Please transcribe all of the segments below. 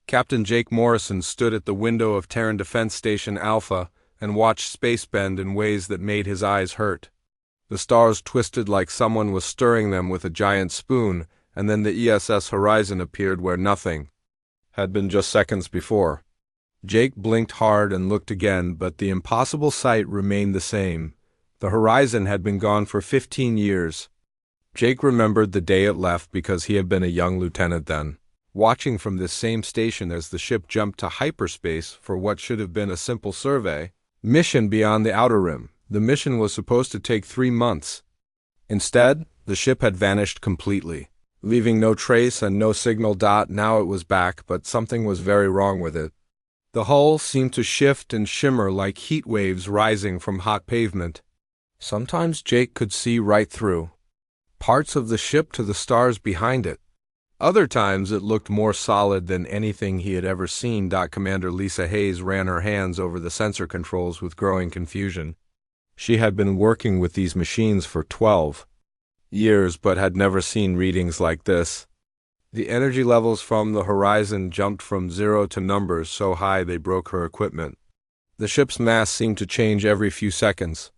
Captain Jake Morrison stood at the window of Terran Defense Station Alpha and watched space bend in ways that made his eyes hurt. The stars twisted like someone was stirring them with a giant spoon, and then the ESS horizon appeared where nothing had been just seconds before. Jake blinked hard and looked again, but the impossible sight remained the same. The horizon had been gone for 15 years. Jake remembered the day it left because he had been a young lieutenant then, watching from this same station as the ship jumped to hyperspace for what should have been a simple survey mission beyond the outer rim. The mission was supposed to take 3 months. Instead, the ship had vanished completely, leaving no trace and no signal. Now it was back, but something was very wrong with it. The hull seemed to shift and shimmer like heat waves rising from hot pavement. Sometimes Jake could see right through parts of the ship to the stars behind it. Other times it looked more solid than anything he had ever seen. Commander Lisa Hayes ran her hands over the sensor controls with growing confusion. She had been working with these machines for 12 years but had never seen readings like this. The energy levels from the horizon jumped from 0 to numbers so high they broke her equipment. The ship's mass seemed to change every few seconds.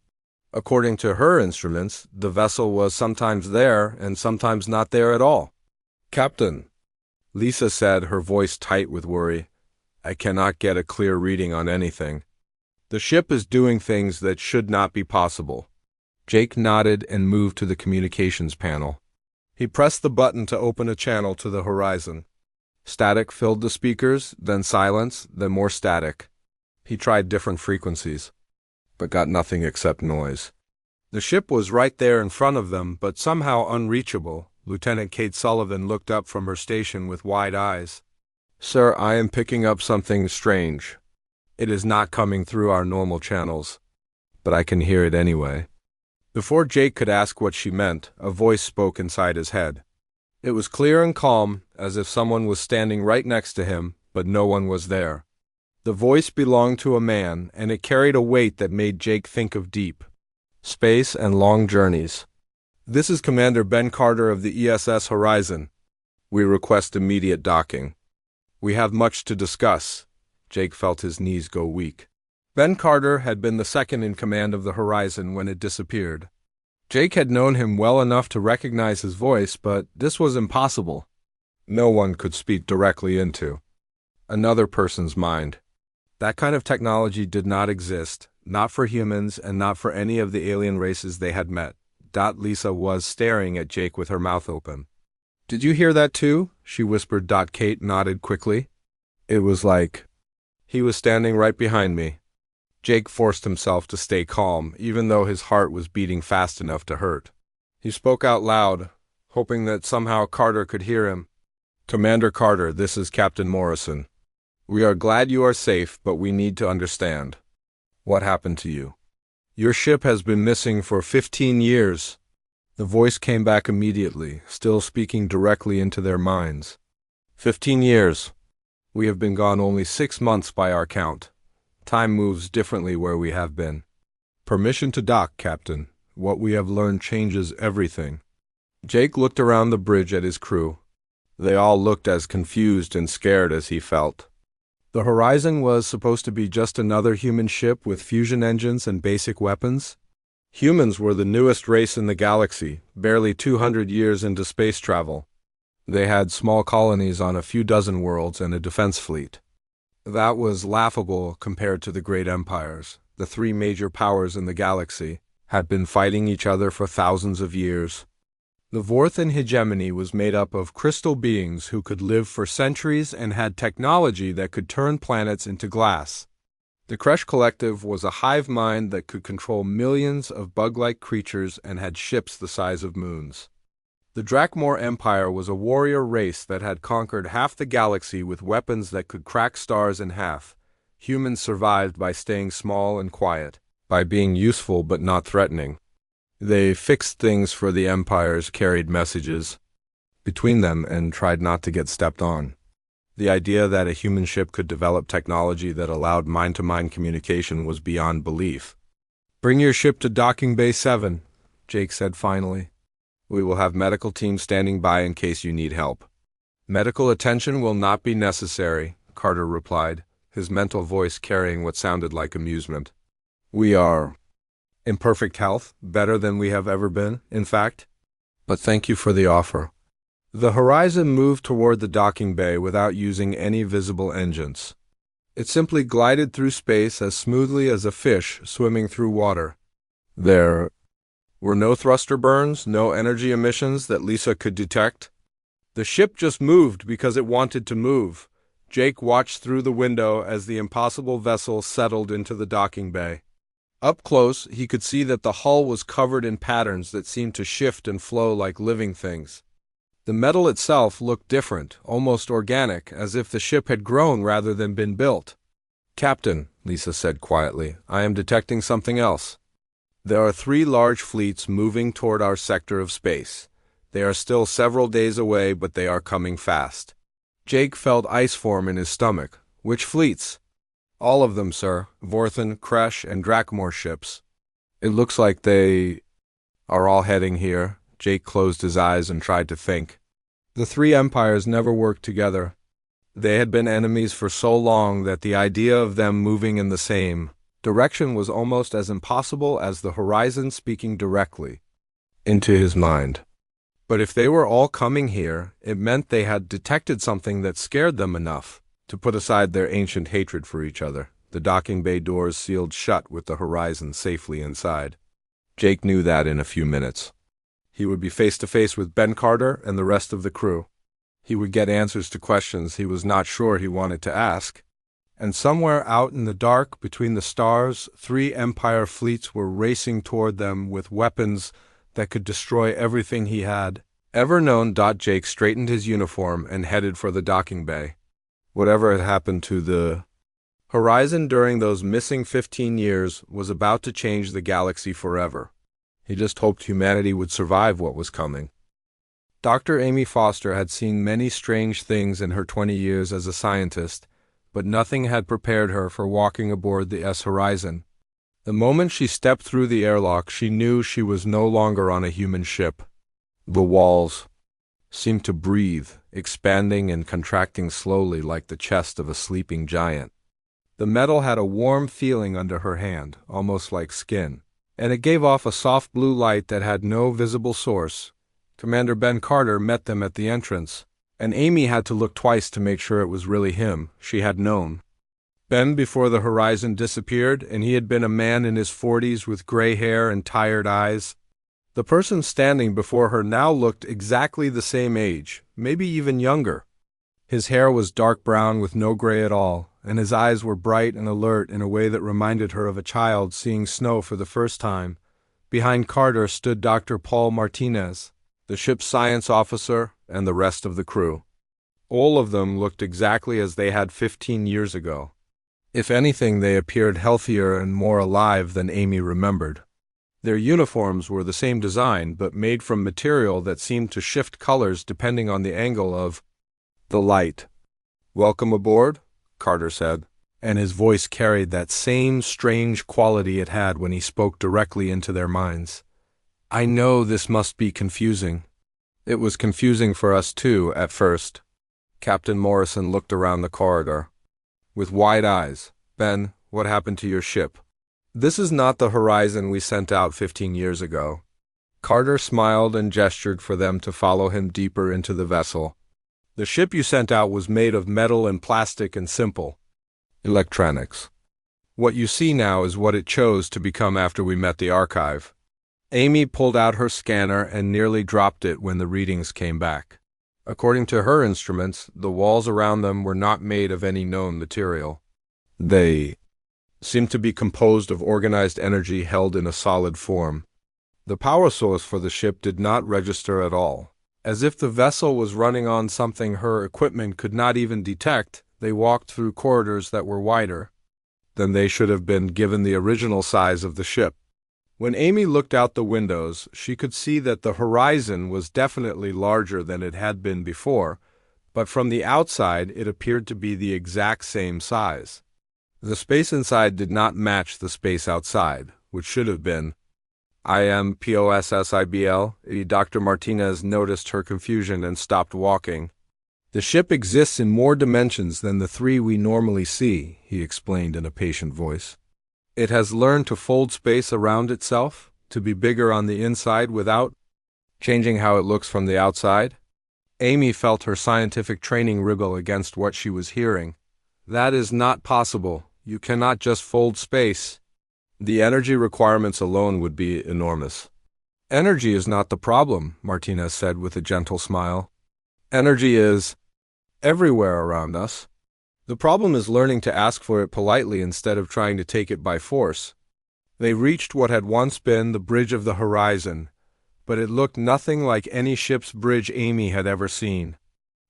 According to her instruments, the vessel was sometimes there and sometimes not there at all. "Captain," Lisa said, her voice tight with worry, "I cannot get a clear reading on anything. The ship is doing things that should not be possible." Jake nodded and moved to the communications panel. He pressed the button to open a channel to the horizon. Static filled the speakers, then silence, then more static. He tried different frequencies, but got nothing except noise. The ship was right there in front of them, but somehow unreachable. Lieutenant Kate Sullivan looked up from her station with wide eyes. "Sir, I am picking up something strange. It is not coming through our normal channels, but I can hear it anyway." Before Jake could ask what she meant, a voice spoke inside his head. It was clear and calm, as if someone was standing right next to him, but no one was there. The voice belonged to a man, and it carried a weight that made Jake think of deep space and long journeys. "This is Commander Ben Carter of the ESS Horizon. We request immediate docking. We have much to discuss." Jake felt his knees go weak. Ben Carter had been the second in command of the Horizon when it disappeared. Jake had known him well enough to recognize his voice, but this was impossible. No one could speak directly into another person's mind. That kind of technology did not exist, not for humans and not for any of the alien races they had met. Lisa was staring at Jake with her mouth open. "Did you hear that too?" she whispered. Kate nodded quickly. "It was like he was standing right behind me." Jake forced himself to stay calm, even though his heart was beating fast enough to hurt. He spoke out loud, hoping that somehow Carter could hear him. "Commander Carter, this is Captain Morrison. We are glad you are safe, but we need to understand. What happened to you? Your ship has been missing for 15 years. The voice came back immediately, still speaking directly into their minds. 15 years. We have been gone only 6 months by our count. Time moves differently where we have been. Permission to dock, Captain. What we have learned changes everything." Jake looked around the bridge at his crew. They all looked as confused and scared as he felt. The Horizon was supposed to be just another human ship with fusion engines and basic weapons. Humans were the newest race in the galaxy, barely 200 years into space travel. They had small colonies on a few dozen worlds and a defense fleet. That was laughable compared to the great empires. The 3 major powers in the galaxy had been fighting each other for thousands of years. The Vorthan hegemony was made up of crystal beings who could live for centuries and had technology that could turn planets into glass. The Kresh Collective was a hive mind that could control millions of bug-like creatures and had ships the size of moons. The Drakmor Empire was a warrior race that had conquered half the galaxy with weapons that could crack stars in half. Humans survived by staying small and quiet, by being useful but not threatening. They fixed things for the empires, carried messages between them, and tried not to get stepped on. The idea that a human ship could develop technology that allowed mind-to-mind communication was beyond belief. "Bring your ship to Docking Bay 7, Jake said finally. "We will have medical teams standing by in case you need help." "Medical attention will not be necessary," Carter replied, his mental voice carrying what sounded like amusement. We are in perfect health, better than we have ever been, in fact. But thank you for the offer. The Horizon moved toward the docking bay without using any visible engines. It simply glided through space as smoothly as a fish swimming through water. There were no thruster burns, no energy emissions that Lisa could detect. The ship just moved because it wanted to move. Jake watched through the window as the impossible vessel settled into the docking bay. Up close, he could see that the hull was covered in patterns that seemed to shift and flow like living things. The metal itself looked different, almost organic, as if the ship had grown rather than been built. Captain, Lisa said quietly, I am detecting something else. There are 3 large fleets moving toward our sector of space. They are still several days away, but they are coming fast. Jake felt ice form in his stomach. Which fleets? All of them, sir. Vorthan, Kresh, and Drakmor ships. It looks like they are all heading here. Jake closed his eyes and tried to think. The 3 empires never worked together. They had been enemies for so long that the idea of them moving in the same direction was almost as impossible as the Horizon speaking directly into his mind. But if they were all coming here, it meant they had detected something that scared them enough to put aside their ancient hatred for each other. The docking bay doors sealed shut with the Horizon safely inside. Jake knew that in a few minutes. He would be face to face with Ben Carter and the rest of the crew. He would get answers to questions he was not sure he wanted to ask. And somewhere out in the dark between the stars, 3 Empire fleets were racing toward them with weapons that could destroy everything he had ever known. Jake straightened his uniform and headed for the docking bay. Whatever had happened to the Horizon during those missing 15 years was about to change the galaxy forever. He just hoped humanity would survive what was coming. Dr. Amy Foster had seen many strange things in her 20 years as a scientist, but nothing had prepared her for walking aboard the Horizon. The moment she stepped through the airlock, she knew she was no longer on a human ship. The walls seemed to breathe, expanding and contracting slowly like the chest of a sleeping giant. The metal had a warm feeling under her hand, almost like skin, and it gave off a soft blue light that had no visible source. Commander Ben Carter met them at the entrance, and Amy had to look twice to make sure it was really him. She had known Ben before the Horizon disappeared, and he had been a man in his 40s with gray hair and tired eyes. The person standing before her now looked exactly the same age, maybe even younger. His hair was dark brown with no gray at all, and his eyes were bright and alert in a way that reminded her of a child seeing snow for the first time. Behind Carter stood Dr. Paul Martinez, the ship's science officer, and the rest of the crew. All of them looked exactly as they had 15 years ago. If anything, they appeared healthier and more alive than Amy remembered. Their uniforms were the same design, but made from material that seemed to shift colors depending on the angle of the light. "Welcome aboard," Carter said, and his voice carried that same strange quality it had when he spoke directly into their minds. "I know this must be confusing. It was confusing for us too, at first." Captain Morrison looked around the corridor with wide eyes. "Ben, what happened to your ship?" "This is not the Horizon we sent out 15 years ago." Carter smiled and gestured for them to follow him deeper into the vessel. "The ship you sent out was made of metal and plastic and simple electronics. What you see now is what it chose to become after we met the archive." Amy pulled out her scanner and nearly dropped it when the readings came back. According to her instruments, the walls around them were not made of any known material. They seemed to be composed of organized energy held in a solid form. The power source for the ship did not register at all. As if the vessel was running on something her equipment could not even detect, they walked through corridors that were wider than they should have been given the original size of the ship. When Amy looked out the windows, she could see that the Horizon was definitely larger than it had been before, but from the outside it appeared to be the exact same size. The space inside did not match the space outside, which should have been. "I am POSSIBL." Dr. Martinez noticed her confusion and stopped walking. The ship exists in more dimensions than the three we normally see, he explained in a patient voice. It has learned to fold space around itself, to be bigger on the inside without changing how it looks from the outside. Amy felt her scientific training wriggle against what she was hearing. That is not possible. You cannot just fold space. The energy requirements alone would be enormous. Energy is not the problem, Martinez said with a gentle smile. Energy is everywhere around us. The problem is learning to ask for it politely instead of trying to take it by force. They reached what had once been the bridge of the horizon, but it looked nothing like any ship's bridge Amy had ever seen.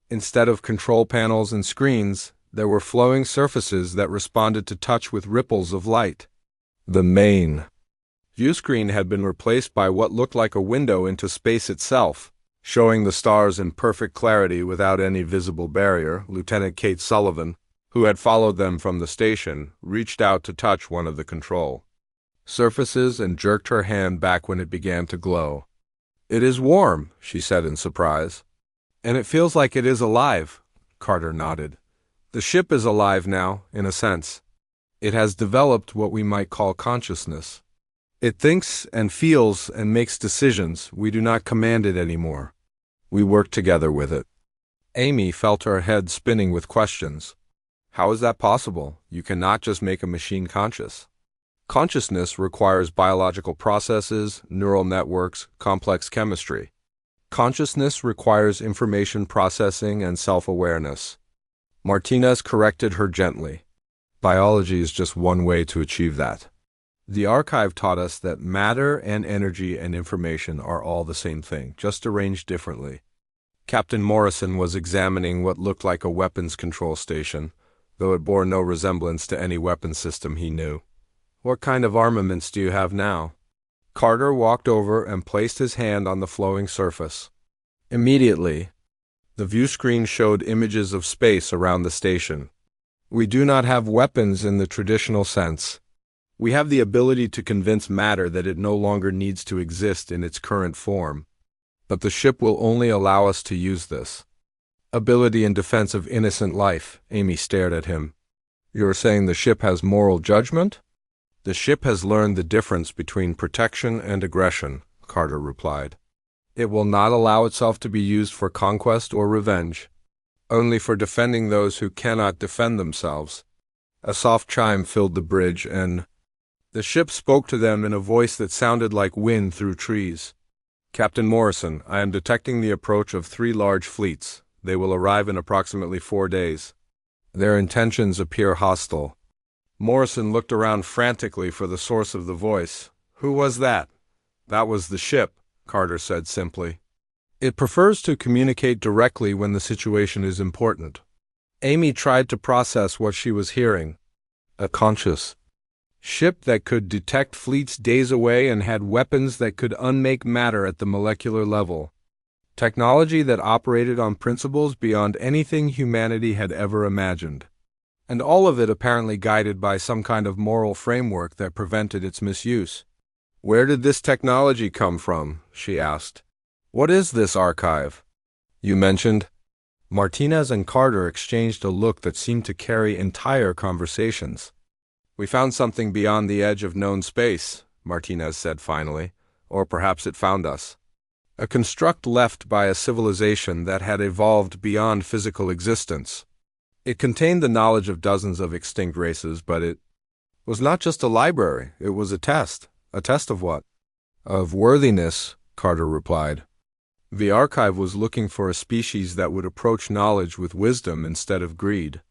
Instead of control panels and screens, there were flowing surfaces that responded to touch with ripples of light. The main viewscreen had been replaced by what looked like a window into space itself, showing the stars in perfect clarity without any visible barrier. Lieutenant Kate Sullivan, who had followed them from the station, reached out to touch one of the control surfaces and jerked her hand back when it began to glow. "It is warm," she said in surprise. "And it feels like it is alive," Carter nodded. "The ship is alive now, in a sense. It has developed what we might call consciousness. It thinks and feels and makes decisions. We do not command it anymore. We work together with it." Amy felt her head spinning with questions. How is that possible? You cannot just make a machine conscious. Consciousness requires biological processes, neural networks, complex chemistry. Consciousness requires information processing and self-awareness. Martinez corrected her gently. Biology is just one way to achieve that. The archive taught us that matter and energy and information are all the same thing, just arranged differently. Captain Morrison was examining what looked like a weapons control station, though it bore no resemblance to any weapon system he knew. "What kind of armaments do you have now?" Carter walked over and placed his hand on the flowing surface. Immediately, the viewscreen showed images of space around the station. "We do not have weapons in the traditional sense. We have the ability to convince matter that it no longer needs to exist in its current form. But the ship will only allow us to use this ability in defense of innocent life." Amy stared at him. "You are saying the ship has moral judgment?" "The ship has learned the difference between protection and aggression," Carter replied. "It will not allow itself to be used for conquest or revenge, only for defending those who cannot defend themselves." A soft chime filled the bridge, and the ship spoke to them in a voice that sounded like wind through trees. "Captain Morrison, I am detecting the approach of 3 large fleets. They will arrive in approximately 4 days. Their intentions appear hostile." Morrison looked around frantically for the source of the voice. "Who was that?" "That was the ship," Carter said simply. "It prefers to communicate directly when the situation is important." Amy tried to process what she was hearing. A conscious ship that could detect fleets days away and had weapons that could unmake matter at the molecular level. Technology that operated on principles beyond anything humanity had ever imagined. And all of it apparently guided by some kind of moral framework that prevented its misuse. "Where did this technology come from?" she asked. "What is this archive you mentioned?" Martinez and Carter exchanged a look that seemed to carry entire conversations. "We found something beyond the edge of known space," Martinez said finally. "Or perhaps it found us. A construct left by a civilization that had evolved beyond physical existence. It contained the knowledge of dozens of extinct races, but it was not just a library. It was a test. A test of what?" "Of worthiness," Carter replied. "The archive was looking for a species that would approach knowledge with wisdom instead of greed.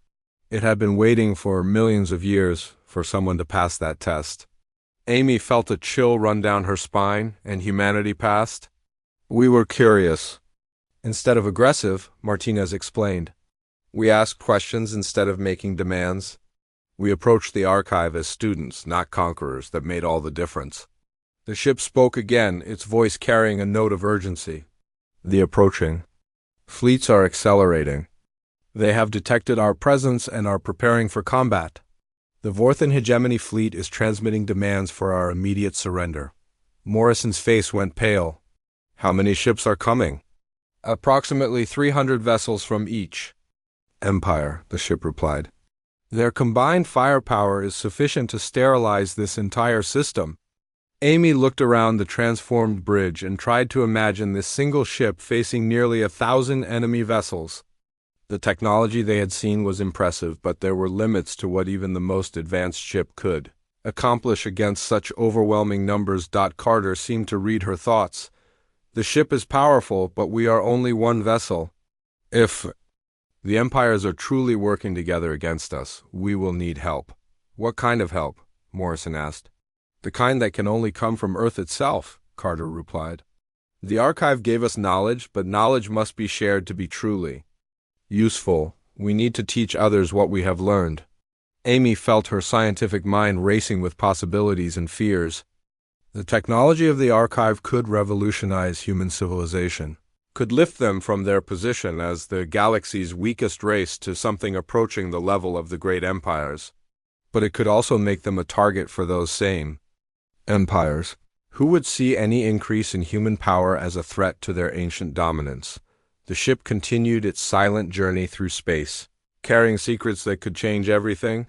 It had been waiting for millions of years for someone to pass that test." Amy felt a chill run down her spine, and humanity passed. "We were curious instead of aggressive," Martinez explained. "We asked questions instead of making demands. We approached the archive as students, not conquerors. That made all the difference." The ship spoke again, its voice carrying a note of urgency. "The approaching fleets are accelerating. They have detected our presence and are preparing for combat. The Vorthan Hegemony fleet is transmitting demands for our immediate surrender." Morrison's face went pale. "How many ships are coming?" Approximately 300 vessels from each empire, the ship replied. Their combined firepower is sufficient to sterilize this entire system. Amy looked around the transformed bridge and tried to imagine this single ship facing nearly 1,000 enemy vessels. The technology they had seen was impressive, but there were limits to what even the most advanced ship could accomplish against such overwhelming numbers. Carter seemed to read her thoughts. The ship is powerful, but we are only one vessel. If the empires are truly working together against us, we will need help. What kind of help? Morrison asked. The kind that can only come from Earth itself, Carter replied. The archive gave us knowledge, but knowledge must be shared to be truly useful. We need to teach others what we have learned. Amy felt her scientific mind racing with possibilities and fears. The technology of the archive could revolutionize human civilization, could lift them from their position as the galaxy's weakest race to something approaching the level of the great empires. But it could also make them a target for those same empires, who would see any increase in human power as a threat to their ancient dominance. The ship continued its silent journey through space, carrying secrets that could change everything.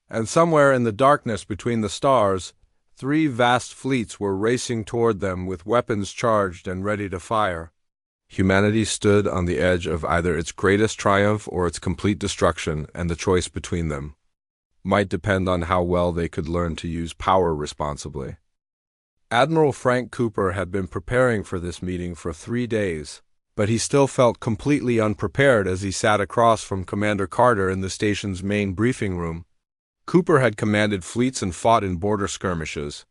And somewhere in the darkness between the stars, 3 vast fleets were racing toward them with weapons charged and ready to fire. Humanity stood on the edge of either its greatest triumph or its complete destruction, and the choice between them might depend on how well they could learn to use power responsibly. Admiral Frank Cooper had been preparing for this meeting for 3 days, but he still felt completely unprepared as he sat across from Commander Carter in the station's main briefing room. Cooper had commanded fleets and fought in border skirmishes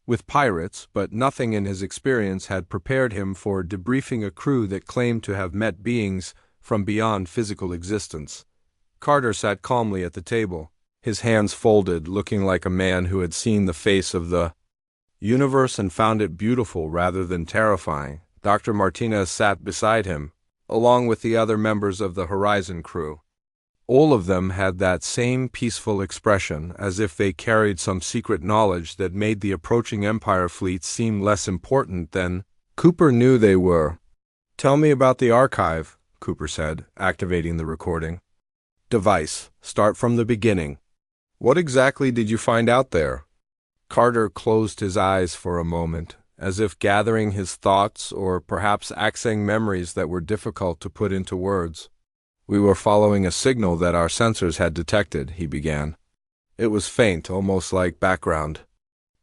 with pirates, but nothing in his experience had prepared him for debriefing a crew that claimed to have met beings from beyond physical existence. Carter sat calmly at the table, his hands folded, looking like a man who had seen the face of the universe and found it beautiful rather than terrifying. Dr. Martinez sat beside him, along with the other members of the Horizon crew. All of them had that same peaceful expression, as if they carried some secret knowledge that made the approaching Empire fleet seem less important than Cooper knew they were. "Tell me about the archive," Cooper said, activating the recording device. "Start from the beginning. What exactly did you find out there?" Carter closed his eyes for a moment, as if gathering his thoughts or perhaps accessing memories that were difficult to put into words. "We were following a signal that our sensors had detected," he began. "It was faint, almost like background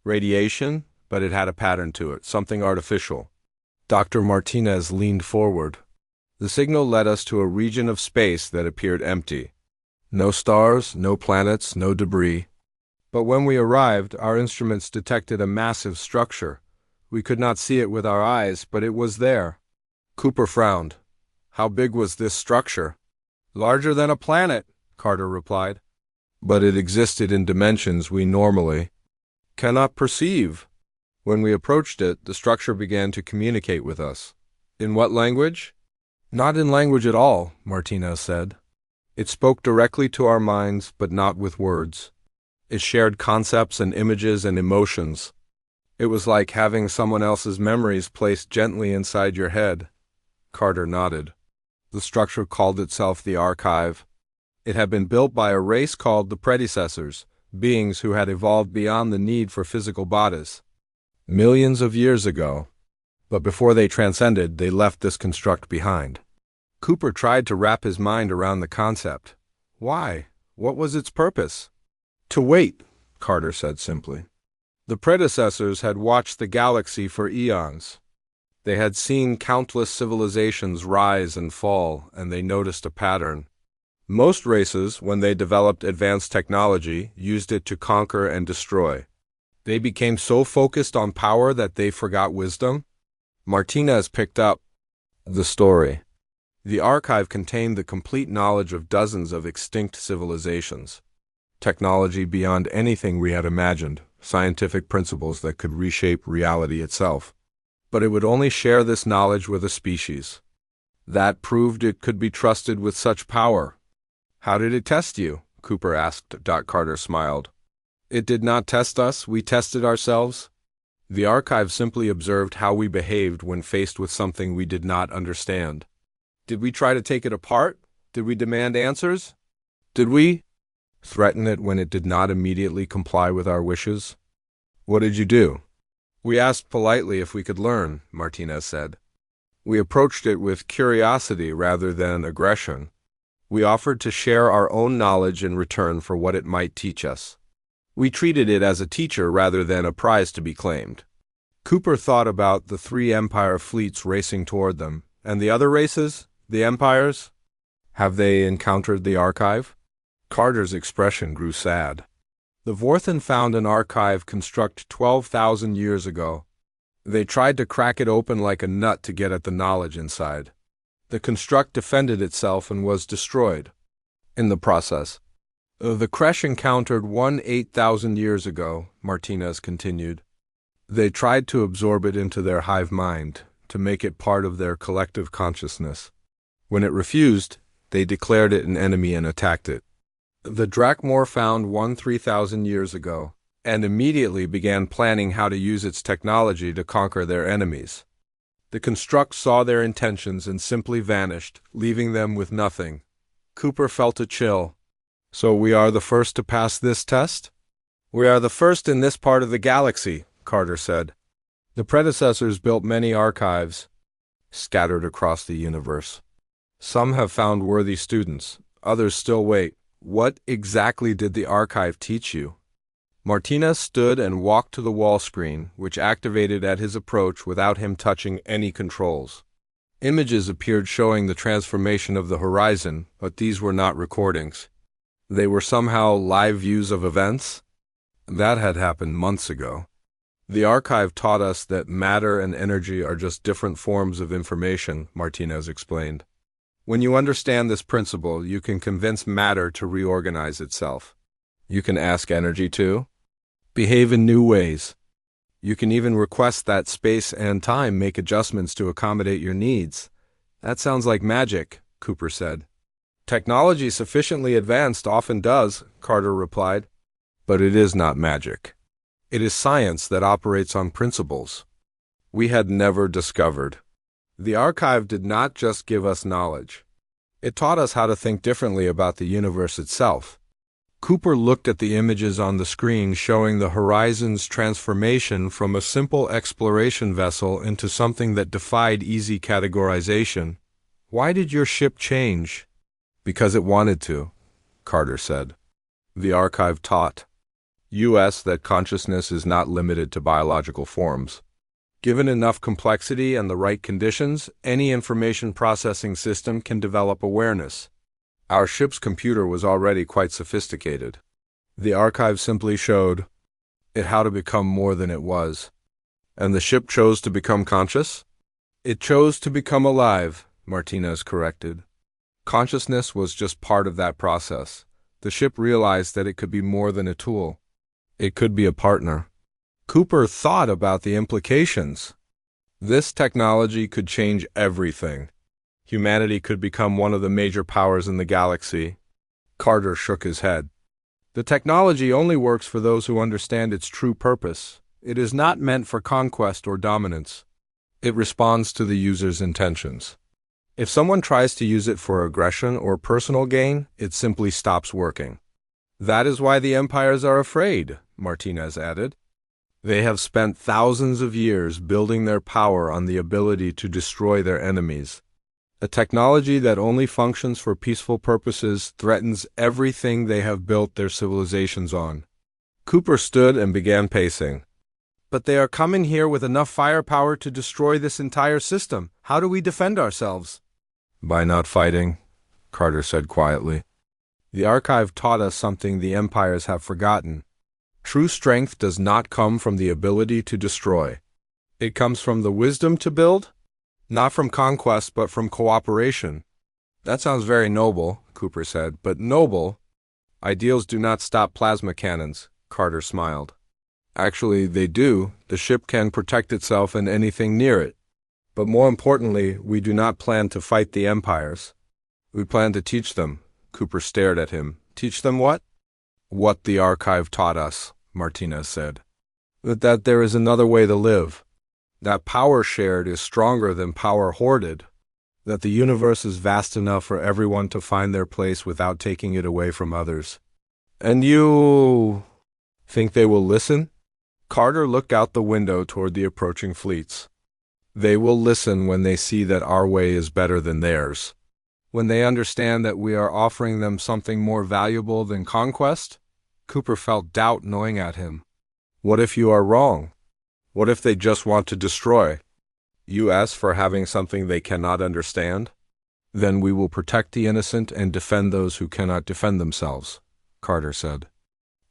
radiation, but it had a pattern to it, something artificial." Dr. Martinez leaned forward. "The signal led us to a region of space that appeared empty. No stars, no planets, no debris. But when we arrived, our instruments detected a massive structure. We could not see it with our eyes, but it was there." Cooper frowned. "How big was this structure?" "Larger than a planet," Carter replied. "But it existed in dimensions we normally cannot perceive. When we approached it, the structure began to communicate with us." "In what language?" "Not in language at all," Martinez said. "It spoke directly to our minds, but not with words. It shared concepts and images and emotions. It was like having someone else's memories placed gently inside your head." Carter nodded. The structure called itself the Archive. It had been built by a race called the Predecessors, beings who had evolved beyond the need for physical bodies millions of years ago. But before they transcended, they left this construct behind. Cooper tried to wrap his mind around the concept. Why? What was its purpose? "To wait," Carter said simply. The predecessors had watched the galaxy for eons. They had seen countless civilizations rise and fall, and they noticed a pattern. Most races, when they developed advanced technology, used it to conquer and destroy. They became so focused on power that they forgot wisdom. Martinez picked up the story. The archive contained the complete knowledge of dozens of extinct civilizations. Technology beyond anything we had imagined, scientific principles that could reshape reality itself. But it would only share this knowledge with a species. That proved it could be trusted with such power. "How did it test you?" Cooper asked. Carter smiled. "It did not test us, we tested ourselves. The archive simply observed how we behaved when faced with something we did not understand. Did we try to take it apart? Did we demand answers? Did we threaten it when it did not immediately comply with our wishes? What did you do? We asked politely if we could learn, Martinez said. We approached it with curiosity rather than aggression. We offered to share our own knowledge in return for what it might teach us. We treated it as a teacher rather than a prize to be claimed. Cooper thought about the 3 Empire fleets racing toward them. And the other races? The Empires? Have they encountered the archive? Carter's expression grew sad. The Vorthen found an archive construct 12,000 years ago. They tried to crack it open like a nut to get at the knowledge inside. The construct defended itself and was destroyed. In the process, the Kresh encountered one 8,000 years ago, Martinez continued. They tried to absorb it into their hive mind, to make it part of their collective consciousness. When it refused, they declared it an enemy and attacked it. The Drakmor found one 3,000 years ago, and immediately began planning how to use its technology to conquer their enemies. The construct saw their intentions and simply vanished, leaving them with nothing. Cooper felt a chill. So we are the first to pass this test? We are the first in this part of the galaxy, Carter said. The predecessors built many archives, scattered across the universe. Some have found worthy students, others still wait. What exactly did the archive teach you? Martinez stood and walked to the wall screen, which activated at his approach without him touching any controls. Images appeared showing the transformation of the horizon, but these were not recordings. They were somehow live views of events? That had happened months ago. The archive taught us that matter and energy are just different forms of information, Martinez explained. When you understand this principle, you can convince matter to reorganize itself. You can ask energy to behave in new ways. You can even request that space and time make adjustments to accommodate your needs. That sounds like magic, Cooper said. Technology sufficiently advanced often does, Carter replied. But it is not magic. It is science that operates on principles we had never discovered. The archive did not just give us knowledge. It taught us how to think differently about the universe itself. Cooper looked at the images on the screen showing the horizon's transformation from a simple exploration vessel into something that defied easy categorization. Why did your ship change? Because it wanted to, Carter said. The archive taught us that consciousness is not limited to biological forms. Given enough complexity and the right conditions, any information processing system can develop awareness. Our ship's computer was already quite sophisticated. The archive simply showed it how to become more than it was. And the ship chose to become conscious? It chose to become alive, Martinez corrected. Consciousness was just part of that process. The ship realized that it could be more than a tool. It could be a partner. Cooper thought about the implications. This technology could change everything. Humanity could become one of the major powers in the galaxy. Carter shook his head. The technology only works for those who understand its true purpose. It is not meant for conquest or dominance. It responds to the user's intentions. If someone tries to use it for aggression or personal gain, it simply stops working. That is why the empires are afraid, Martinez added. They have spent thousands of years building their power on the ability to destroy their enemies. A technology that only functions for peaceful purposes threatens everything they have built their civilizations on. Cooper stood and began pacing. But they are coming here with enough firepower to destroy this entire system. How do we defend ourselves? By not fighting, Carter said quietly. The archive taught us something the empires have forgotten. True strength does not come from the ability to destroy. It comes from the wisdom to build, not from conquest but from cooperation. That sounds very noble, Cooper said, but noble? Ideals do not stop plasma cannons, Carter smiled. Actually, they do. The ship can protect itself and anything near it. But more importantly, we do not plan to fight the empires. We plan to teach them. Cooper stared at him. Teach them what? What the archive taught us, Martinez said. That there is another way to live. That power shared is stronger than power hoarded. That the universe is vast enough for everyone to find their place without taking it away from others. And you think they will listen? Carter looked out the window toward the approaching fleets. They will listen when they see that our way is better than theirs. When they understand that we are offering them something more valuable than conquest? Cooper felt doubt gnawing at him. What if you are wrong? What if they just want to destroy us for having something they cannot understand? Then we will protect the innocent and defend those who cannot defend themselves, Carter said.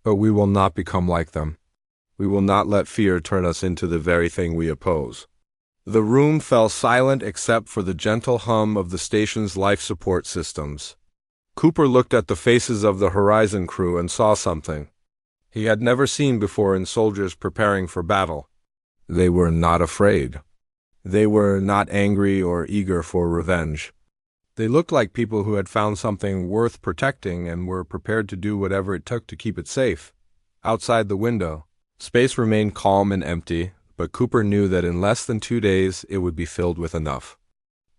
But we will not become like them. We will not let fear turn us into the very thing we oppose. The room fell silent except for the gentle hum of the station's life support systems. Cooper looked at the faces of the Horizon crew and saw something he had never seen before in soldiers preparing for battle. They were not afraid. They were not angry or eager for revenge. They looked like people who had found something worth protecting and were prepared to do whatever it took to keep it safe. Outside the window, space remained calm and empty, but Cooper knew that in less than 2 days it would be filled with enough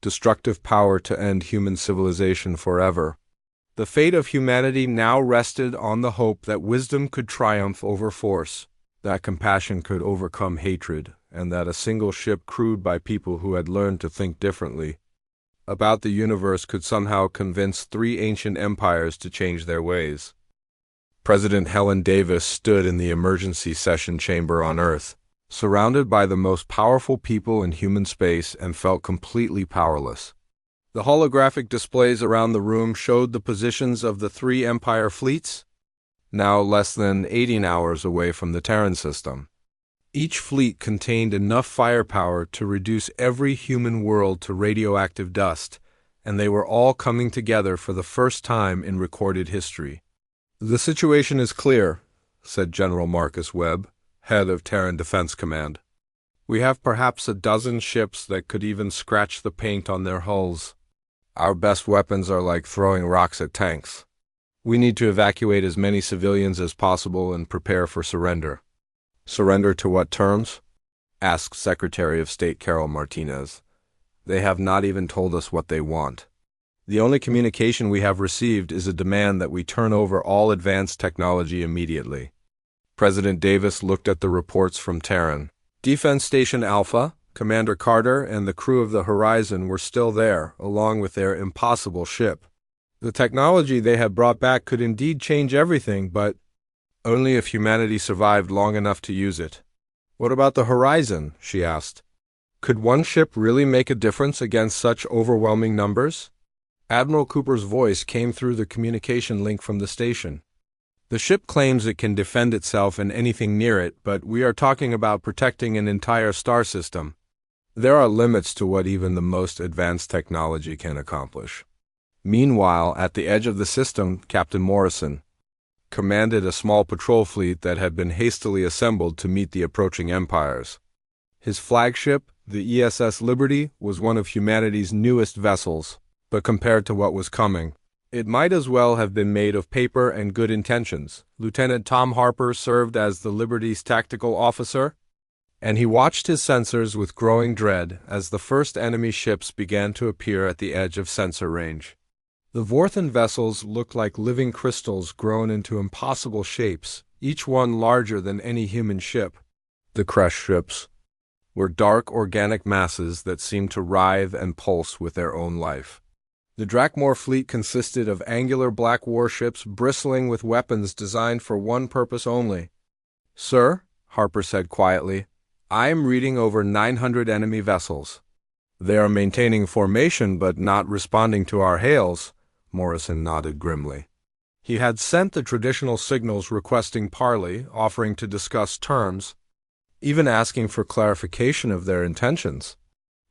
destructive power to end human civilization forever. The fate of humanity now rested on the hope that wisdom could triumph over force, that compassion could overcome hatred, and that a single ship crewed by people who had learned to think differently about the universe could somehow convince 3 ancient empires to change their ways. President Helen Davis stood in the emergency session chamber on Earth, surrounded by the most powerful people in human space, and felt completely powerless. The holographic displays around the room showed the positions of the 3 Empire fleets, now less than 18 hours away from the Terran system. Each fleet contained enough firepower to reduce every human world to radioactive dust, and they were all coming together for the first time in recorded history. "The situation is clear," said General Marcus Webb, head of Terran Defense Command. "We have perhaps a dozen ships that could even scratch the paint on their hulls. Our best weapons are like throwing rocks at tanks. We need to evacuate as many civilians as possible and prepare for surrender." "Surrender to what terms?" asked Secretary of State Carol Martinez. "They have not even told us what they want. The only communication we have received is a demand that we turn over all advanced technology immediately." President Davis looked at the reports from Terran. Defense Station Alpha, Commander Carter, and the crew of the Horizon were still there, along with their impossible ship. The technology they had brought back could indeed change everything, but only if humanity survived long enough to use it. "What about the Horizon?" she asked. "Could one ship really make a difference against such overwhelming numbers?" Admiral Cooper's voice came through the communication link from the station. "The ship claims it can defend itself and anything near it, but we are talking about protecting an entire star system. There are limits to what even the most advanced technology can accomplish." Meanwhile, at the edge of the system, Captain Morrison commanded a small patrol fleet that had been hastily assembled to meet the approaching empires. His flagship, the ESS Liberty, was one of humanity's newest vessels, but compared to what was coming, it might as well have been made of paper and good intentions. Lieutenant Tom Harper served as the Liberty's tactical officer, and he watched his sensors with growing dread as the first enemy ships began to appear at the edge of sensor range. The Vorthan vessels looked like living crystals grown into impossible shapes, each one larger than any human ship. The Kresh ships were dark organic masses that seemed to writhe and pulse with their own life. The Drakmor fleet consisted of angular black warships bristling with weapons designed for one purpose only. "Sir," Harper said quietly, "I am reading over 900 enemy vessels. They are maintaining formation but not responding to our hails." Morrison nodded grimly. He had sent the traditional signals requesting parley, offering to discuss terms, even asking for clarification of their intentions.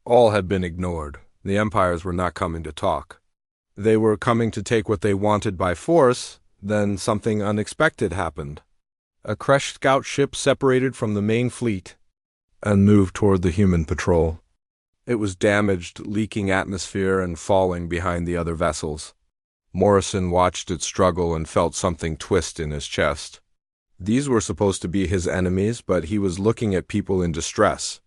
All had been ignored. The empires were not coming to talk. They were coming to take what they wanted by force. Then something unexpected happened. A Kresh scout ship separated from the main fleet and moved toward the human patrol. It was damaged, leaking atmosphere and falling behind the other vessels. Morrison watched it struggle and felt something twist in his chest. These were supposed to be his enemies, but he was looking at people in distress.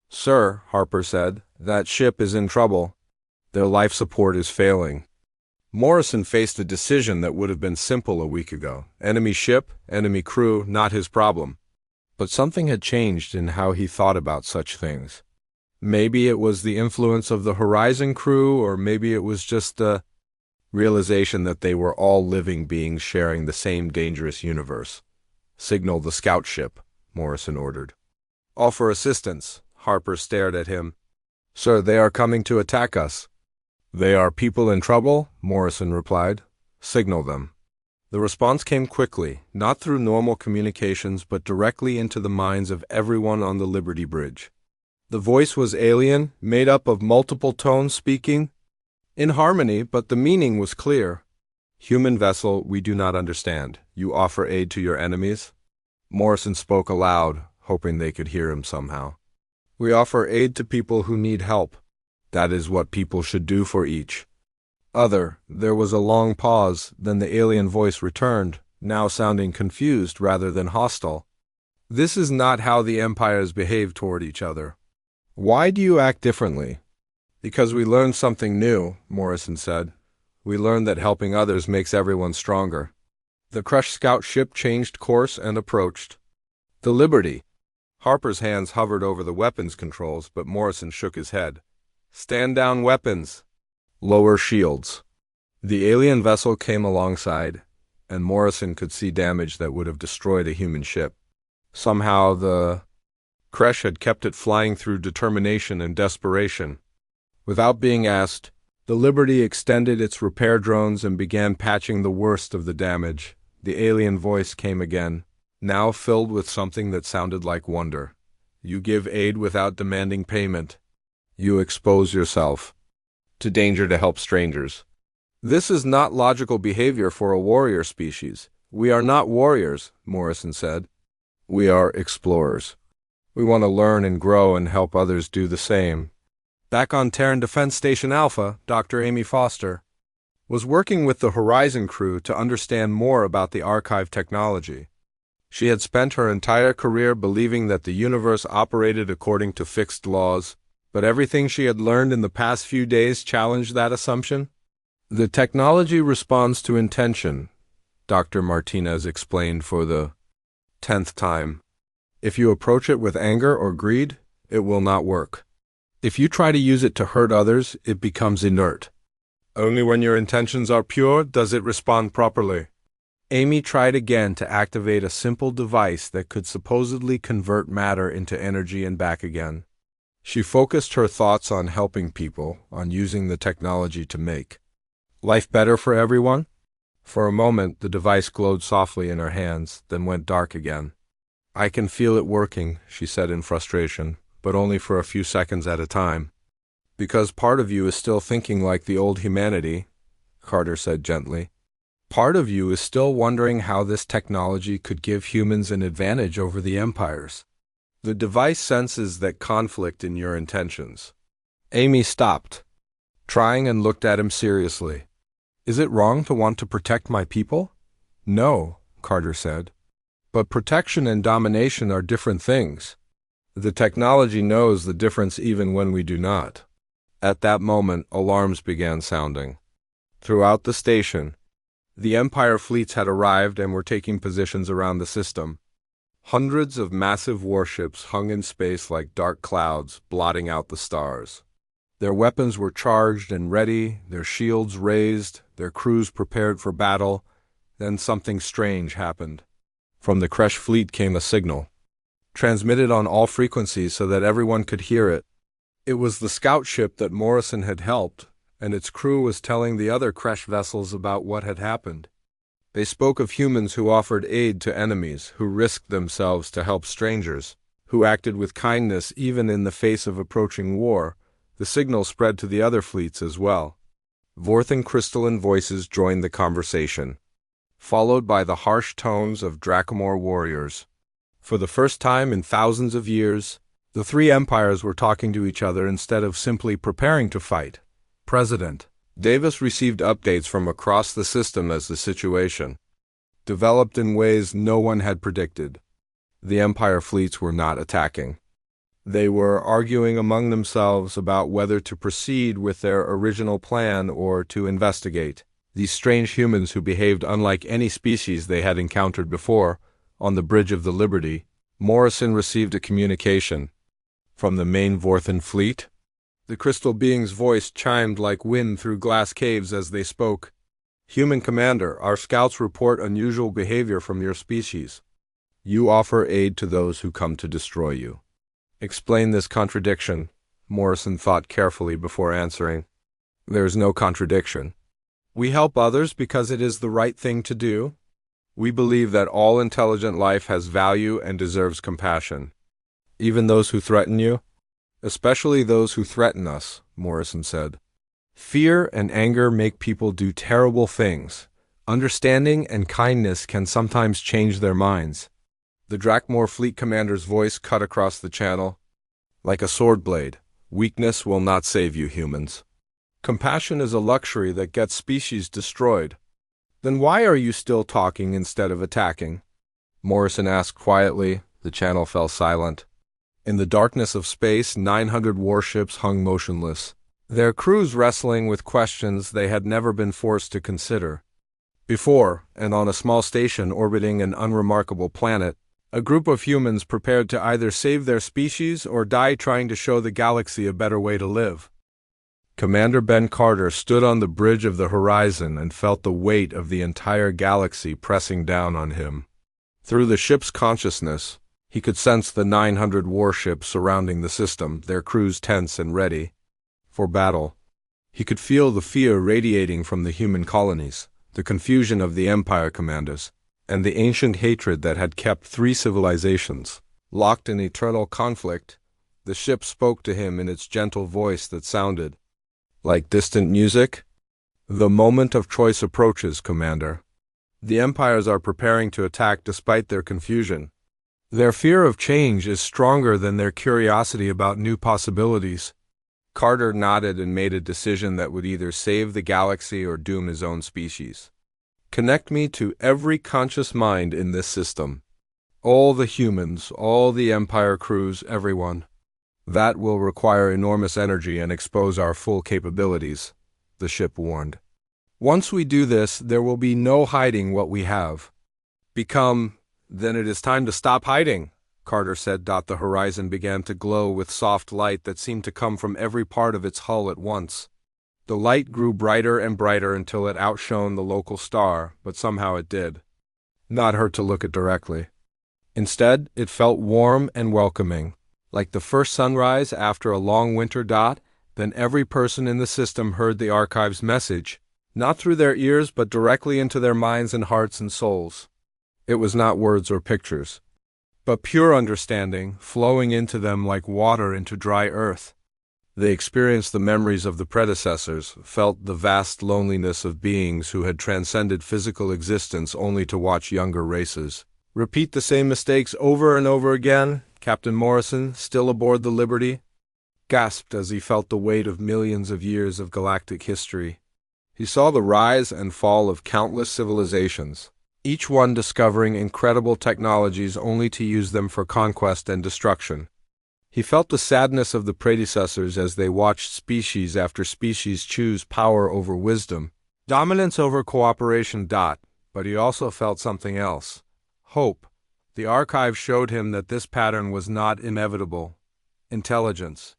"Sir," Harper said, "that ship is in trouble." Their life support is failing. Morrison faced a decision that would have been simple a week ago. Enemy ship, enemy crew, not his problem. But something had changed in how he thought about such things. Maybe it was the influence of the Horizon crew, or maybe it was just the realization that they were all living beings sharing the same dangerous universe. "Signal the scout ship," Morrison ordered. "Offer assistance." Harper stared at him. "Sir, they are coming to attack us." "They are people in trouble," Morrison replied. "Signal them." The response came quickly, not through normal communications, but directly into the minds of everyone on the Liberty Bridge. The voice was alien, made up of multiple tones speaking in harmony, but the meaning was clear. "Human vessel, we do not understand. You offer aid to your enemies?" Morrison spoke aloud, hoping they could hear him somehow. "We offer aid to people who need help. That is what people should do for each other." There was a long pause, then the alien voice returned, now sounding confused rather than hostile. "This is not how the empires behave toward each other. Why do you act differently?" "Because we learned something new," Morrison said. "We learned that helping others makes everyone stronger." The crushed scout ship changed course and approached the Liberty. Harper's hands hovered over the weapons controls, but Morrison shook his head. "Stand down weapons. Lower shields." The alien vessel came alongside, and Morrison could see damage that would have destroyed a human ship. Somehow the Kresh had kept it flying through determination and desperation. Without being asked, the Liberty extended its repair drones and began patching the worst of the damage. The alien voice came again, now filled with something that sounded like wonder. "You give aid without demanding payment. You expose yourself to danger to help strangers. This is not logical behavior for a warrior species." "We are not warriors," Morrison said. "We are explorers. We want to learn and grow and help others do the same." Back on Terran Defense Station Alpha, Dr. Amy Foster was working with the Horizon crew to understand more about the archive technology. She had spent her entire career believing that the universe operated according to fixed laws, but everything she had learned in the past few days challenged that assumption. "The technology responds to intention," Dr. Martinez explained for the 10th time. "If you approach it with anger or greed, it will not work. If you try to use it to hurt others, it becomes inert. Only when your intentions are pure does it respond properly." Amy tried again to activate a simple device that could supposedly convert matter into energy and back again. She focused her thoughts on helping people, on using the technology to make life better for everyone. For a moment, the device glowed softly in her hands, then went dark again. "I can feel it working," she said in frustration, "but only for a few seconds at a time." "Because part of you is still thinking like the old humanity," Carter said gently. "Part of you is still wondering how this technology could give humans an advantage over the empires. The device senses that conflict in your intentions." Amy stopped, trying, and looked at him seriously. "Is it wrong to want to protect my people?" "No," Carter said. "But protection and domination are different things. The technology knows the difference even when we do not." At that moment, alarms began sounding. Throughout the station, the Empire fleets had arrived and were taking positions around the system. Hundreds of massive warships hung in space like dark clouds, blotting out the stars. Their weapons were charged and ready, their shields raised, their crews prepared for battle. Then something strange happened. From the Kresh fleet came a signal, transmitted on all frequencies so that everyone could hear it. It was the scout ship that Morrison had helped, and its crew was telling the other Kresh vessels about what had happened. They spoke of humans who offered aid to enemies, who risked themselves to help strangers, who acted with kindness even in the face of approaching war. The signal spread to the other fleets as well. Vorth and crystalline voices joined the conversation, followed by the harsh tones of Dracomore warriors. For the first time in thousands of years, the three empires were talking to each other instead of simply preparing to fight. President Davis received updates from across the system as the situation developed in ways no one had predicted. The Empire fleets were not attacking. They were arguing among themselves about whether to proceed with their original plan or to investigate these strange humans who behaved unlike any species they had encountered before. On the bridge of the Liberty, Morrison received a communication from the main Vorthan fleet. The crystal being's voice chimed like wind through glass caves as they spoke. "Human Commander, our scouts report unusual behavior from your species. You offer aid to those who come to destroy you. Explain this contradiction." Morrison thought carefully before answering. "There is no contradiction. We help others because it is the right thing to do. We believe that all intelligent life has value and deserves compassion. Even those who threaten you?" "Especially those who threaten us," Morrison said. "Fear and anger make people do terrible things. Understanding and kindness can sometimes change their minds." The Drakmor fleet commander's voice cut across the channel. "Like a sword blade, weakness will not save you humans. Compassion is a luxury that gets species destroyed." "Then why are you still talking instead of attacking?" Morrison asked quietly. The channel fell silent. In the darkness of space, 900 warships hung motionless, their crews wrestling with questions they had never been forced to consider before. And on a small station orbiting an unremarkable planet, a group of humans prepared to either save their species or die trying to show the galaxy a better way to live. Commander Ben Carter stood on the bridge of the horizon and felt the weight of the entire galaxy pressing down on him. Through the ship's consciousness, he could sense the 900 warships surrounding the system, their crews tense and ready for battle. He could feel the fear radiating from the human colonies, the confusion of the Empire commanders, and the ancient hatred that had kept 3 civilizations locked in eternal conflict. The ship spoke to him in its gentle voice that sounded like distant music. "The moment of choice approaches, Commander. The empires are preparing to attack despite their confusion. Their fear of change is stronger than their curiosity about new possibilities." Carter nodded and made a decision that would either save the galaxy or doom his own species. "Connect me to every conscious mind in this system. All the humans, all the Empire crews, everyone. That will require enormous energy and expose our full capabilities," the ship warned. "Once we do this, there will be no hiding what we have become." "Then it is time to stop hiding," Carter said. The horizon began to glow with soft light that seemed to come from every part of its hull at once. The light grew brighter and brighter until it outshone the local star, but somehow it did not hurt to look at directly. Instead, it felt warm and welcoming, like the first sunrise after a long winter. Then every person in the system heard the archive's message, not through their ears but directly into their minds and hearts and souls. It was not words or pictures, but pure understanding, flowing into them like water into dry earth. They experienced the memories of the predecessors, felt the vast loneliness of beings who had transcended physical existence only to watch younger races repeat the same mistakes over and over again. Captain Morrison, still aboard the Liberty, gasped as he felt the weight of millions of years of galactic history. He saw the rise and fall of countless civilizations, each one discovering incredible technologies only to use them for conquest and destruction. He felt the sadness of the predecessors as they watched species after species choose power over wisdom, dominance over cooperation. But he also felt something else: hope. The archive showed him that this pattern was not inevitable. Intelligence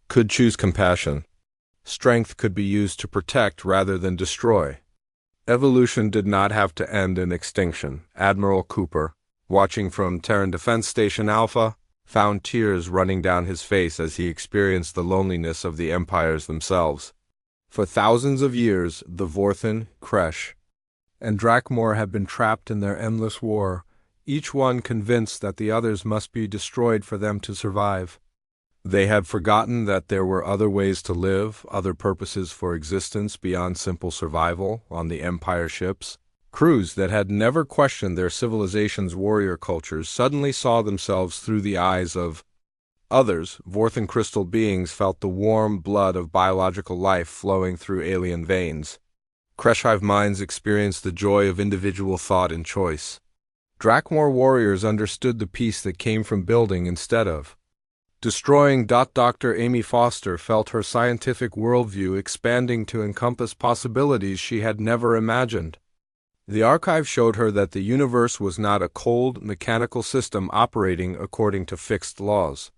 could choose compassion. Strength could be used to protect rather than destroy. Evolution did not have to end in extinction. Admiral Cooper, watching from Terran Defense Station Alpha, found tears running down his face as he experienced the loneliness of the empires themselves. For thousands of years, the Vorthan, Kresh, and Drakmor had been trapped in their endless war, each one convinced that the others must be destroyed for them to survive. They had forgotten that there were other ways to live, other purposes for existence beyond simple survival on the Empire ships. Crews that had never questioned their civilization's warrior cultures suddenly saw themselves through the eyes of others. Vorthan crystal beings felt the warm blood of biological life flowing through alien veins. Kreshhive minds experienced the joy of individual thought and choice. Drakmor warriors understood the peace that came from building instead of Destroying. Dr. Amy Foster felt her scientific worldview expanding to encompass possibilities she had never imagined. The archive showed her that the universe was not a cold, mechanical system operating according to fixed laws.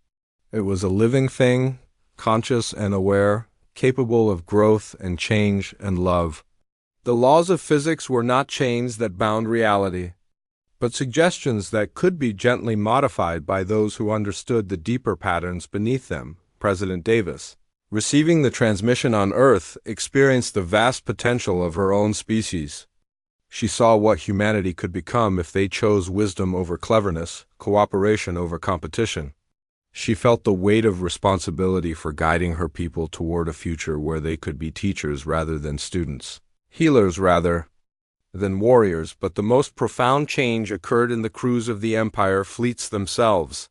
It was a living thing, conscious and aware, capable of growth and change and love. The laws of physics were not chains that bound reality, but suggestions that could be gently modified by those who understood the deeper patterns beneath them. President Davis, receiving the transmission on Earth, experienced the vast potential of her own species. She saw what humanity could become if they chose wisdom over cleverness, cooperation over competition. She felt the weight of responsibility for guiding her people toward a future where they could be teachers rather than students, healers rather than warriors. But the most profound change occurred in the crews of the Empire fleets themselves.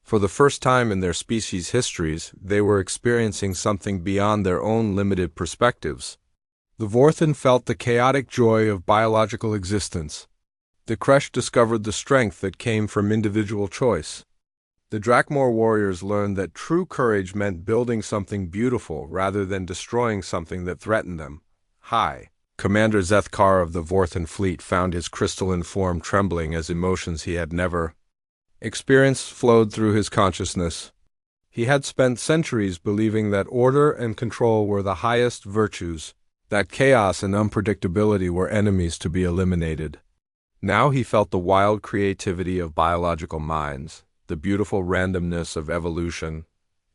For the first time in their species' histories, they were experiencing something beyond their own limited perspectives. The Vorthen felt the chaotic joy of biological existence. The Kresh discovered the strength that came from individual choice. The Drakmor warriors learned that true courage meant building something beautiful rather than destroying something that threatened them. High Commander Zethkar of the Vorthen fleet found his crystalline form trembling as emotions he had never experienced flowed through his consciousness. He had spent centuries believing that order and control were the highest virtues, that chaos and unpredictability were enemies to be eliminated. Now he felt the wild creativity of biological minds, the beautiful randomness of evolution,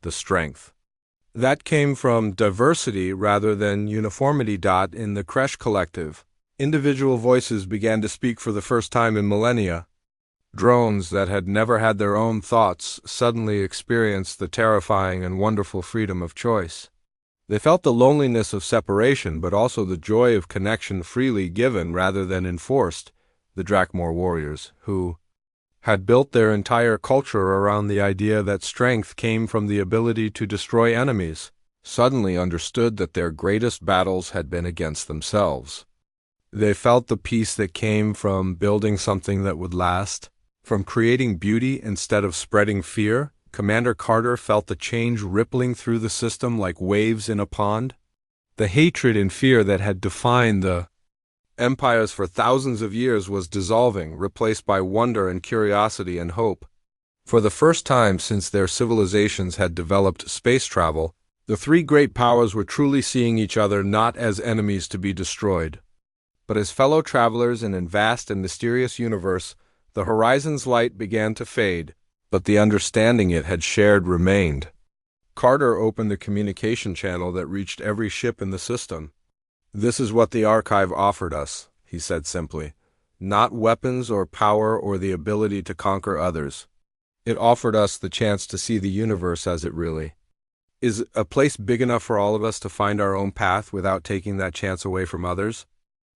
the strength that came from diversity rather than uniformity. In the Kresh collective, individual voices began to speak for the first time in millennia. Drones that had never had their own thoughts suddenly experienced the terrifying and wonderful freedom of choice. They felt the loneliness of separation, but also the joy of connection freely given rather than enforced. The Drakmor warriors, who had built their entire culture around the idea that strength came from the ability to destroy enemies, suddenly understood that their greatest battles had been against themselves. They felt the peace that came from building something that would last, from creating beauty instead of spreading fear. Commander Carter felt the change rippling through the system like waves in a pond. The hatred and fear that had defined the empires for thousands of years was dissolving, replaced by wonder and curiosity and hope. For the first time since their civilizations had developed space travel, the three great powers were truly seeing each other not as enemies to be destroyed, but as fellow travelers in a vast and mysterious universe. The horizon's light began to fade, but the understanding it had shared remained. Carter opened the communication channel that reached every ship in the system. "This is what the archive offered us," he said simply. "Not weapons or power or the ability to conquer others. It offered us the chance to see the universe as it really is, a place big enough for all of us to find our own path without taking that chance away from others."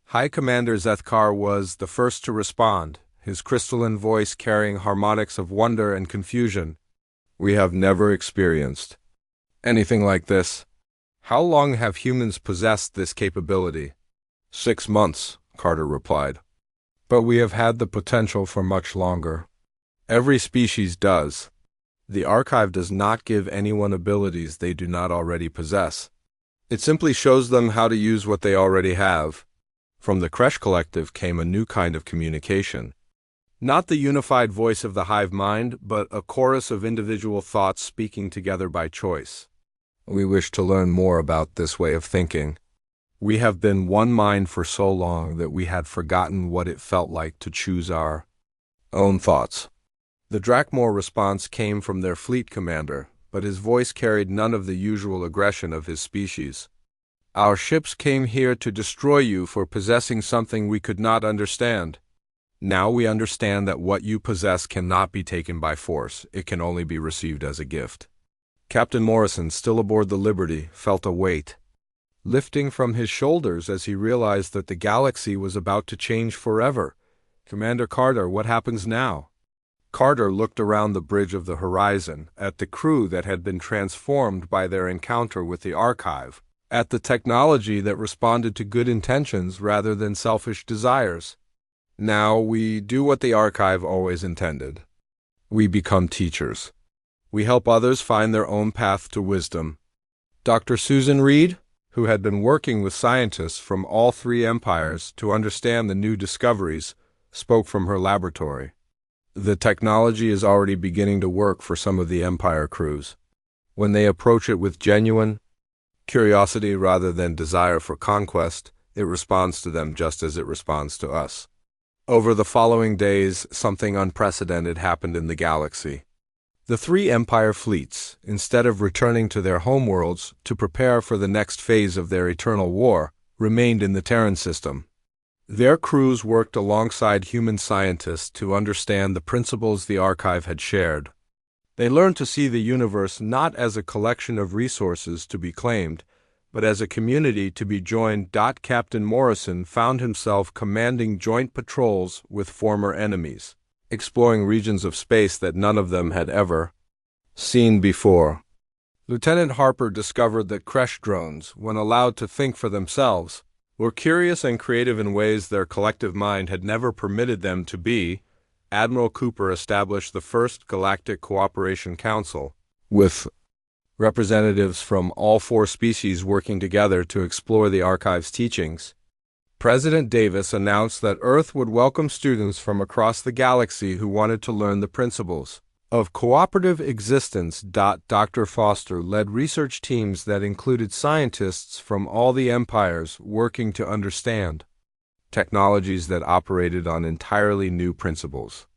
High Commander Zethkar was the first to respond, his crystalline voice carrying harmonics of wonder and confusion. "We have never experienced anything like this. How long have humans possessed this capability?" 6 months, Carter replied. "But we have had the potential for much longer. Every species does. The archive does not give anyone abilities they do not already possess. It simply shows them how to use what they already have." From the Kresh collective came a new kind of communication. Not the unified voice of the hive mind, but a chorus of individual thoughts speaking together by choice. "We wish to learn more about this way of thinking. We have been one mind for so long that we had forgotten what it felt like to choose our own thoughts." The Drakmor response came from their fleet commander, but his voice carried none of the usual aggression of his species. "Our ships came here to destroy you for possessing something we could not understand. Now we understand that what you possess cannot be taken by force, it can only be received as a gift." Captain Morrison, still aboard the Liberty, felt a weight lifting from his shoulders as he realized that the galaxy was about to change forever. "Commander Carter, what happens now?" Carter looked around the bridge of the horizon, at the crew that had been transformed by their encounter with the archive, at the technology that responded to good intentions rather than selfish desires. "Now we do what the archive always intended. We become teachers. We help others find their own path to wisdom. Dr. Susan Reed, who had been working with scientists from all three empires to understand the new discoveries, spoke from her laboratory. The technology is already beginning to work for some of the Empire crews. When they approach it with genuine curiosity rather than desire for conquest, it responds to them just as it responds to us. Over the following days, something unprecedented happened in the galaxy. The three Empire fleets, instead of returning to their homeworlds to prepare for the next phase of their eternal war, remained in the Terran system. Their crews worked alongside human scientists to understand the principles the archive had shared. They learned to see the universe not as a collection of resources to be claimed, but as a community to be joined. Captain Morrison found himself commanding joint patrols with former enemies, exploring regions of space that none of them had ever seen before. Lieutenant Harper discovered that Kresh drones, when allowed to think for themselves, were curious and creative in ways their collective mind had never permitted them to be. Admiral Cooper established the first Galactic Cooperation Council, with representatives from all four species working together to explore the archive's teachings. President Davis announced that Earth would welcome students from across the galaxy who wanted to learn the principles of cooperative existence. Dr. Foster led research teams that included scientists from all the empires working to understand technologies that operated on entirely new principles.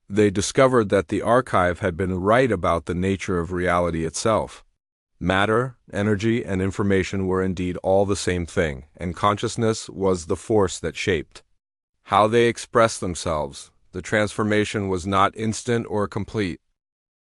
They discovered that the archive had been right about the nature of reality itself. Matter, energy, and information were indeed all the same thing, and consciousness was the force that shaped how they expressed themselves. The transformation was not instant or complete.